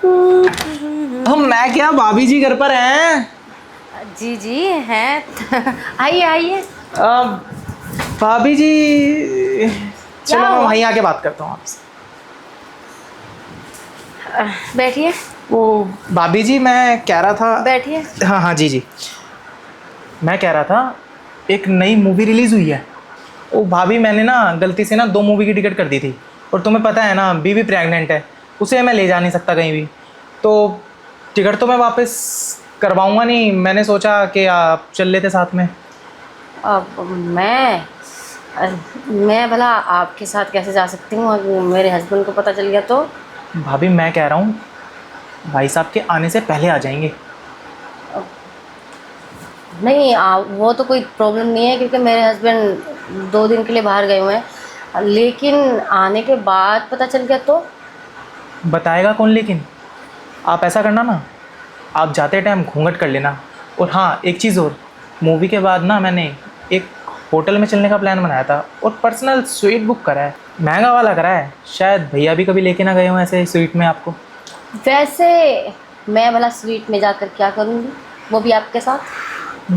मैं क्या, भाभी जी घर पर हैं? जी जी हैं। आइए आइए। भाभी जी, क्या चलो मैं हुआ? वहीं आके बात करता हूँ आपसे। बैठिए वो भाभी जी, मैं कह रहा था। बैठिए। हाँ हाँ, जी जी। मैं कह रहा था, एक नई मूवी रिलीज हुई है। ओ भाभी, मैंने ना गलती से ना 2 मूवी की टिकट कर दी थी। और तुम्हें पता है ना, बीवी प्रेग्नेंट है। उसे मैं ले जा नहीं सकता कहीं भी। तो टिकट तो मैं वापस करवाऊंगा नहीं। मैंने सोचा कि आप चल लेते साथ में। अब मैं भला आपके साथ कैसे जा सकती हूँ? अगर मेरे हस्बैंड को पता चल गया तो? भाभी मैं कह रहा हूँ, भाई साहब के आने से पहले आ जाएंगे। नहीं, वो तो कोई प्रॉब्लम नहीं है क्योंकि मेरे हस्बैंड 2 दिन के लिए बाहर गए हुए हैं। लेकिन आने के बाद पता चल गया तो? बताएगा कौन लेकिन? आप ऐसा करना ना, आप जाते टाइम घूंघट कर लेना। और हाँ, एक चीज़ और, मूवी के बाद ना मैंने एक होटल में चलने का प्लान बनाया था और पर्सनल स्वीट बुक करा है। महंगा वाला करा है। शायद भैया भी कभी लेके ना गए हों ऐसे स्वीट में आपको। वैसे मैं भला स्वीट में जाकर क्या करूँगी, वो भी आपके साथ?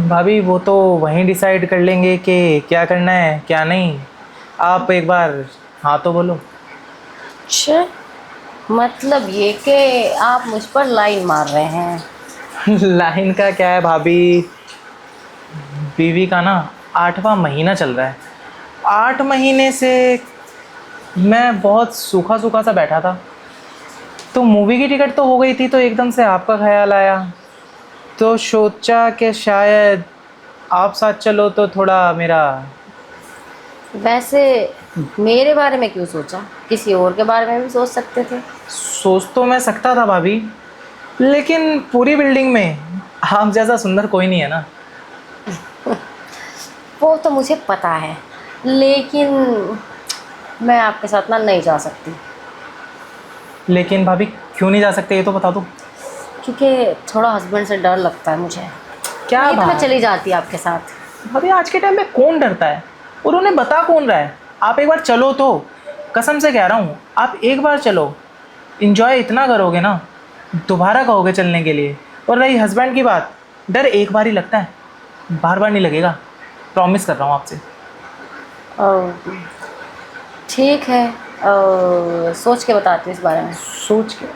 भाभी वो तो वहीं डिसाइड कर लेंगे कि क्या करना है क्या नहीं। आप एक बार हाँ तो बोलो। अच्छा, मतलब ये कि आप मुझ पर लाइन मार रहे हैं? लाइन का क्या है भाभी, बीवी का ना 8वां महीना चल रहा है। 8 महीने से मैं बहुत सूखा सूखा सा बैठा था। तो मूवी की टिकट तो हो गई थी, तो एकदम से आपका ख्याल आया। तो सोचा कि शायद आप साथ चलो तो थोड़ा मेरा। वैसे मेरे बारे में क्यों सोचा? किसी और के बारे में भी सोच सकते थे। सोच तो मैं सकता था भाभी, लेकिन पूरी बिल्डिंग में आप जैसा सुंदर कोई नहीं है ना। वो तो मुझे पता है, लेकिन मैं आपके साथ ना नहीं जा सकती। लेकिन भाभी क्यों नहीं जा सकते, ये तो बता दो। क्योंकि थोड़ा हस्बैंड से डर लगता है मुझे। क्या नहीं तो मैं बात? चली जाती आपके साथ। भाभी आज के टाइम में कौन डरता है? और उन्हें बता कौन रहा है? आप एक बार चलो तो। कसम से कह रहा हूँ, आप एक बार चलो, इंजॉय इतना करोगे ना, दोबारा कहोगे चलने के लिए। और रही हस्बैंड की बात, डर एक बार ही लगता है, बार बार नहीं लगेगा। प्रॉमिस कर रहा हूँ आपसे। और ठीक है, सोच के बताती हूँ इस बारे में। सोच के?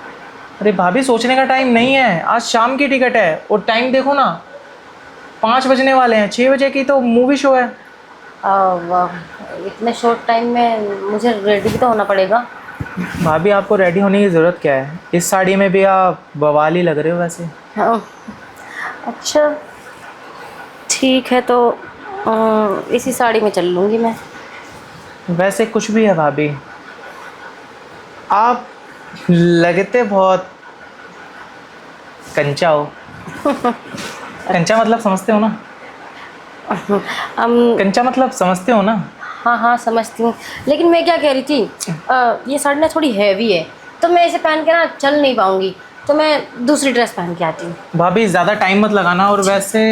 अरे भाभी, सोचने का टाइम नहीं है। आज शाम की टिकट है और टाइम देखो ना, 5 बजने वाले हैं। 6 बजे की तो मूवी शो है। इतने शॉर्ट टाइम में मुझे रेडी भी तो होना पड़ेगा। भाभी आपको रेडी होने की ज़रूरत क्या है? इस साड़ी में भी आप बवाल ही लग रहे हो वैसे। हाँ, अच्छा ठीक है तो इसी साड़ी में चल लूँगी मैं। वैसे कुछ भी है भाभी, आप लगते बहुत कंचा हो। कंचा मतलब समझते हो ना? हम कंचा मतलब समझते हो ना? हाँ हाँ समझती हूँ। लेकिन मैं क्या कह रही थी, ये साड़ी ना थोड़ी हैवी है, तो मैं इसे पहन के ना चल नहीं पाऊँगी। तो मैं दूसरी ड्रेस पहन के आती हूँ। भाभी ज़्यादा टाइम मत लगाना। और वैसे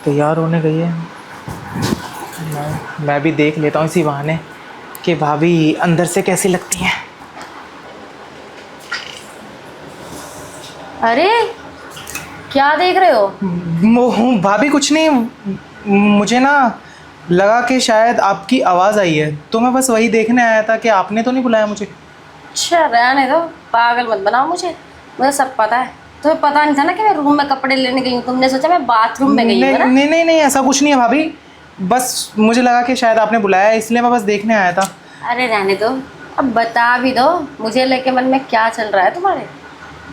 तैयार होने गई है। मैं भी देख लेता हूँ इसी बहाने कि भाभी अंदर से कैसी लगती हैं। अरे क्या देख रहे हो? भाभी कुछ नहीं, मुझे ना लगा कि शायद आपकी आवाज़ आई है, तो मैं बस वही देखने आया था कि आपने तो नहीं बुलाया मुझे। अच्छा रहने दो, पागल मत बनाओ मुझे सब पता है। तुम्हें पता नहीं था ना कि मैं रूम में कपड़े लेने गई हूँ? तुमने सोचा मैं बाथरूम में गई नहीं हूँ ना? नहीं नहीं नहीं, ऐसा कुछ नहीं है भाभी। बस मुझे लगा कि शायद आपने बुलाया है, इसलिए मैं बस देखने आया था। अरे रहने दो, अब बता भी दो मुझे लेके मन में क्या चल रहा है तुम्हारे।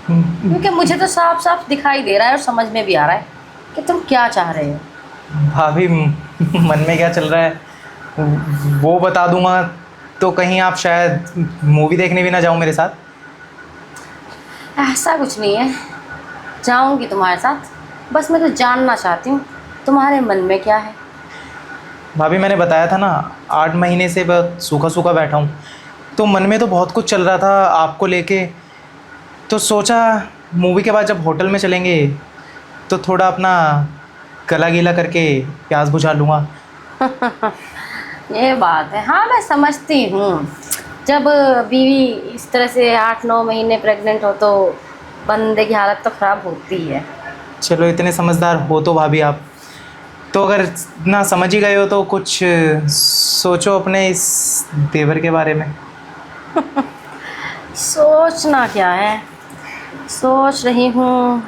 क्योंकि मुझे तो साफ साफ दिखाई दे रहा है और समझ में भी आ रहा है कि तुम क्या चाह रहे हो। भाभी मन में क्या चल रहा है वो बता दूंगा तो कहीं आप शायद मूवी देखने भी ना जाओ मेरे साथ। ऐसा कुछ नहीं है, जाऊंगी तुम्हारे साथ। बस मैं तो जानना चाहती हूँ तुम्हारे मन में क्या है। भाभी मैंने बताया था ना, 8 महीने से बहुत सूखा सूखा बैठा हूँ। तो मन में तो बहुत कुछ चल रहा था आपको लेके। तो सोचा मूवी के बाद जब होटल में चलेंगे तो थोड़ा अपना गला गीला करके प्यास बुझा लूँगा। ये बात है, हाँ मैं समझती हूँ। जब बीवी इस तरह से 8-9 महीने प्रेग्नेंट हो तो बंदे की हालत तो ख़राब होती है। चलो इतने समझदार हो तो भाभी आप, तो अगर ना समझ ही गए हो तो कुछ सोचो अपने इस देवर के बारे में। सोचना क्या है, सोच रही हूँ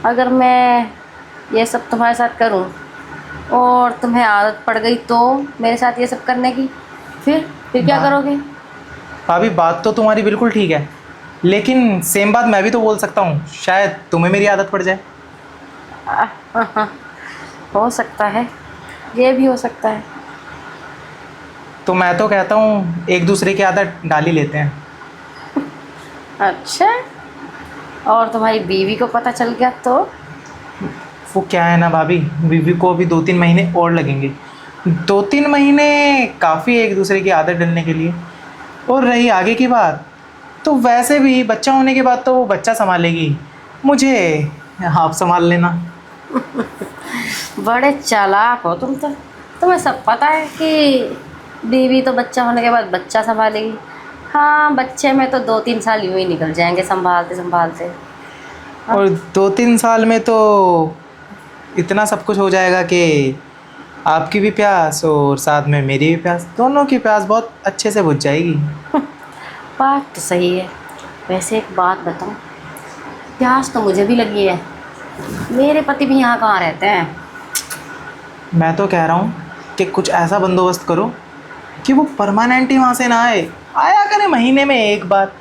अगर मैं ये सब तुम्हारे साथ करूँ और तुम्हें आदत पड़ गई तो मेरे साथ ये सब करने की, फिर क्या वाह। करोगे? भाभी बात तो तुम्हारी बिल्कुल ठीक है, लेकिन सेम बात मैं भी तो बोल सकता हूँ, शायद तुम्हें मेरी आदत पड़ जाए। हो सकता है, ये भी हो सकता है। तो मैं तो कहता हूँ एक दूसरे की आदत डाल ही लेते हैं। अच्छा, और तुम्हारी बीवी को पता चल गया तो? वो क्या है ना भाभी, बीवी को अभी 2-3 महीने और लगेंगे। 2-3 महीने काफ़ी है एक दूसरे की आदत डलने के लिए। और रही आगे की बात, तो वैसे भी बच्चा होने के बाद तो वो बच्चा संभालेगी, मुझे आप संभाल लेना। बड़े चालाक हो तुम तो। तुम्हें सब पता है कि बीवी तो बच्चा होने के बाद बच्चा संभालेगी। हाँ, बच्चे में तो 2-3 साल यूँ ही निकल जाएंगे संभालते संभालते। और 2-3 साल में तो इतना सब कुछ हो जाएगा कि आपकी भी प्यास और साथ में मेरी भी प्यास, दोनों की प्यास बहुत अच्छे से बुझ जाएगी। बात तो सही है। वैसे एक बात बताऊँ, प्यास तो मुझे भी लगी है। मेरे पति भी यहाँ कहाँ रहते हैं? मैं तो कह रहा हूँ कि कुछ ऐसा बंदोबस्त करो कि वो परमानेंट ही वहाँ से ना आए, आया करे महीने में एक बार,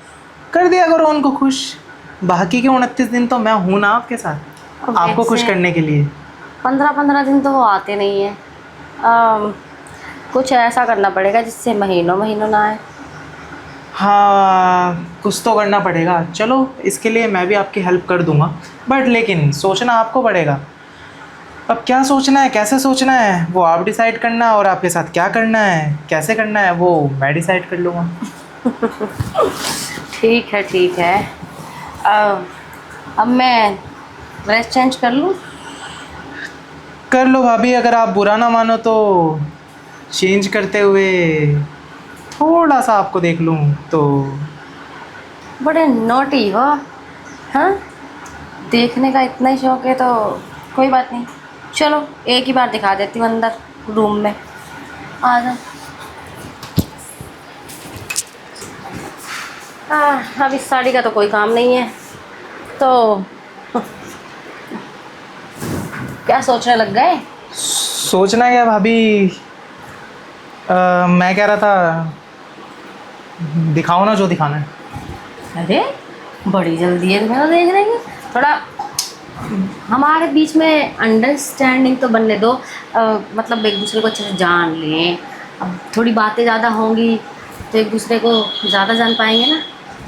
कर दिया करो उनको खुश। बाकी के 29 दिन तो मैं हूँ ना आपके साथ, आपको खुश वैसे करने के लिए। 15-15 दिन तो वो आते नहीं हैं। कुछ ऐसा करना पड़ेगा जिससे महीनों महीनों ना आए। हाँ, कुछ तो करना पड़ेगा। चलो इसके लिए मैं भी आपकी हेल्प कर दूंगा, बट लेकिन सोचना आपको पड़ेगा। अब क्या सोचना है, कैसे सोचना है, वो आप डिसाइड करना, और आपके साथ क्या करना है, कैसे करना है, वो मैं डिसाइड कर लूँगा। ठीक है, ठीक है। अब मैं ड्रेस चेंज कर लूँ? कर लो भाभी, अगर आप बुरा ना मानो तो चेंज करते हुए थोड़ा सा आपको देख लूँ तो। बड़े नोटी हो। हाँ, देखने का इतना ही शौक है तो कोई बात नहीं। चलो एक ही बार दिखा देती हूँ अंदर रूम में। आ जाओ। अब इस साड़ी का तो कोई काम नहीं है तो क्या सोचने लग गए? सोचना क्या भाभी, मैं कह रहा था दिखाओ ना जो दिखाना है। अरे बड़ी जल्दी है तुम्हें तो देखने की। थोड़ा हमारे बीच में अंडरस्टैंडिंग तो बनने दो। मतलब एक दूसरे को अच्छे से जान लें। अब थोड़ी बातें ज़्यादा होंगी तो एक दूसरे को ज़्यादा जान पाएंगे ना,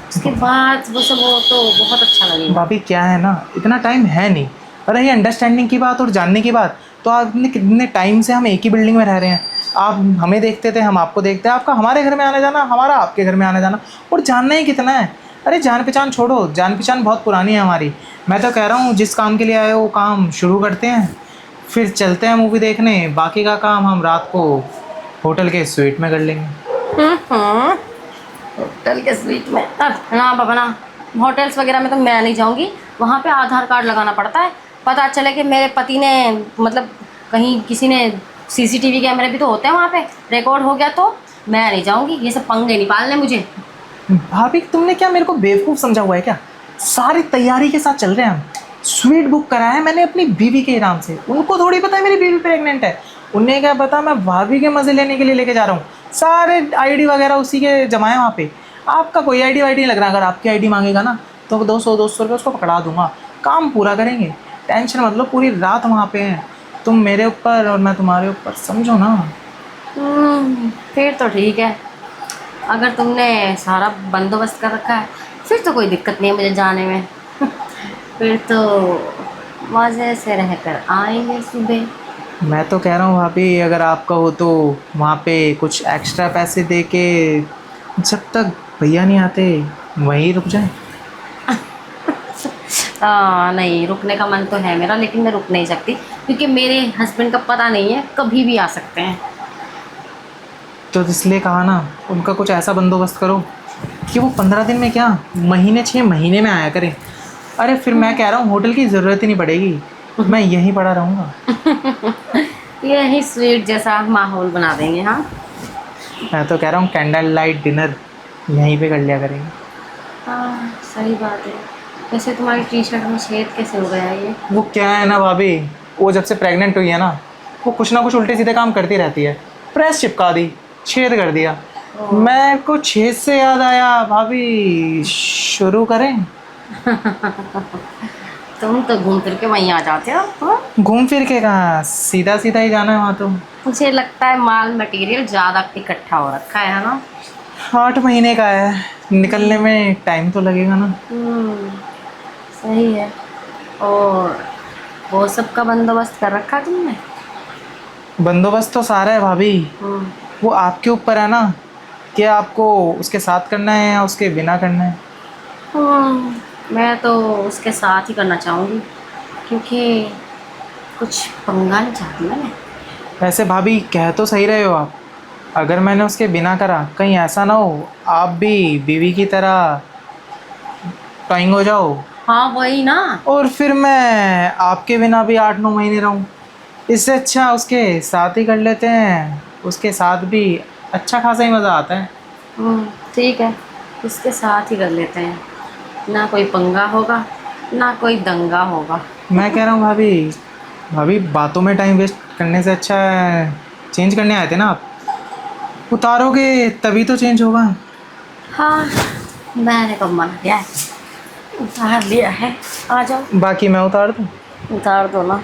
उसके बाद वो सब हो तो बहुत अच्छा लगेगा। भाभी क्या है ना, इतना टाइम है नहीं। रही अंडरस्टैंडिंग की बात और जानने की बात, तो आपने कितने टाइम से हम एक ही बिल्डिंग में रह रहे हैं। आप हमें देखते थे, हम आपको देखते हैं, आपका हमारे घर में आना जाना, हमारा आपके घर में आना जाना, और जानना ही कितना है। अरे जान पहचान छोड़ो, जान पहचान बहुत पुरानी है हमारी। मैं तो कह रहा हूँ जिस काम के लिए आए हो वो काम शुरू करते हैं, फिर चलते हैं मूवी देखने। बाकी का काम हम रात को होटल के स्वीट में कर लेंगे। होटल के स्वीट में? अब ना बाबा ना, होटल्स वगैरह में तो मैं नहीं जाऊंगी। वहाँ पे आधार कार्ड लगाना पड़ता है। पता चले कि मेरे पति ने, मतलब कहीं किसी ने, सीसीटीवी कैमरे भी तो होते हैं वहाँ पे, रिकॉर्ड हो गया तो मैं नहीं जाऊंगी। ये सब पंगे नहीं पालने मुझे। भाभी तुमने क्या मेरे को बेवकूफ़ समझा हुआ है क्या? सारी तैयारी के साथ चल रहे हैं हम। स्वीट बुक कराया है मैंने अपनी बीवी के नाम से, उनको थोड़ी पता है मेरी बीवी प्रेग्नेंट है। उन्हें क्या पता मैं भाभी के मज़े लेने के लिए लेके जा रहा हूँ। सारे आईडी वगैरह उसी के जमाए वहाँ पे। आपका कोई आईडी वाईडी नहीं लग रहा। अगर आपकी आईडी मांगेगा ना तो 200 रुपये उसको पकड़ा दूंगा। काम पूरा करेंगे, टेंशन मतलब पूरी रात वहाँ पे हैं। तुम मेरे ऊपर और मैं तुम्हारे ऊपर, समझो ना। फिर तो ठीक है। अगर तुमने सारा बंदोबस्त कर रखा है फिर तो कोई दिक्कत नहीं है मुझे जाने में। फिर तो मज़े से रह कर आएंगे सुबह। मैं तो कह रहा हूँ भाभी, अगर आपका हो तो वहाँ पे कुछ एक्स्ट्रा पैसे दे के जब तक भैया नहीं आते वहीं रुक जाए। नहीं, रुकने का मन तो है मेरा, लेकिन मैं रुक नहीं सकती क्योंकि मेरे हस्बैंड का पता नहीं है, कभी भी आ सकते हैं। तो इसलिए कहा ना, उनका कुछ ऐसा बंदोबस्त करो कि वो 15 दिन में क्या, महीने 6 महीने में आया करें। अरे फिर मैं कह रहा हूँ होटल की ज़रूरत ही नहीं पड़ेगी, मैं यहीं पड़ा रहूँगा। यही स्वीट जैसा माहौल बना देंगे। हाँ मैं तो कह रहा हूँ कैंडल लाइट डिनर यहीं पे कर लिया करेंगे। हाँ, सही बात है। वैसे तुम्हारी टी शर्ट में छेद कैसे हो गया ये? वो क्या है ना भाभी, वो जब से प्रेग्नेंट हुई है ना, वो कुछ ना कुछ उल्टे सीधे काम करती रहती है। प्रेस चिपका दी, छेद कर दिया। मैं को छेद से याद आया, भाभी शुरू करें? तुम तो घूम फिर के वहीं आ जाते हो। हाँ? घूम फिर के कहाँ, सीधा सीधा ही जाना है वहाँ तो। मुझे लगता है माल मटेरियल ज़्यादा इकट्ठा हो रखा है ना? 8 महीने का है, निकलने में टाइम तो लगेगा ना। सही है। और वो सब का बंदोबस्त कर रखा तुमने? बंदोबस्त तो सारा है भाभी, हम्म, वो आपके ऊपर है ना कि आपको उसके साथ करना है या उसके बिना करना है। मैं तो उसके साथ ही करना चाहूँगी, क्योंकि कुछ पंगा नहीं चाहती मैं। वैसे भाभी कह तो सही रहे हो आप, अगर मैंने उसके बिना करा कहीं ऐसा ना हो आप भी बीवी की तरह टॉइंग हो जाओ, हाँ वही ना। और फिर मैं आपके बिना भी 8-9 महीने रहूं। इससे अच्छा उसके साथ ही कर लेते हैं, उसके साथ भी अच्छा खासा ही मज़ा आता है। ठीक है, इसके साथ ही कर लेते हैं। ना कोई पंगा होगा, ना कोई दंगा होगा। मैं कह रहा हूँ भाभी, भाभी बातों में टाइम वेस्ट करने से अच्छा है चेंज करने आए थे ना आप, उतारोगे तभी तो चेंज होगा। हाँ, मैंने कब मना किया है? उतार लिया है, आ जाओ। बाकी मैं उतार दूँ? उतार दो ना।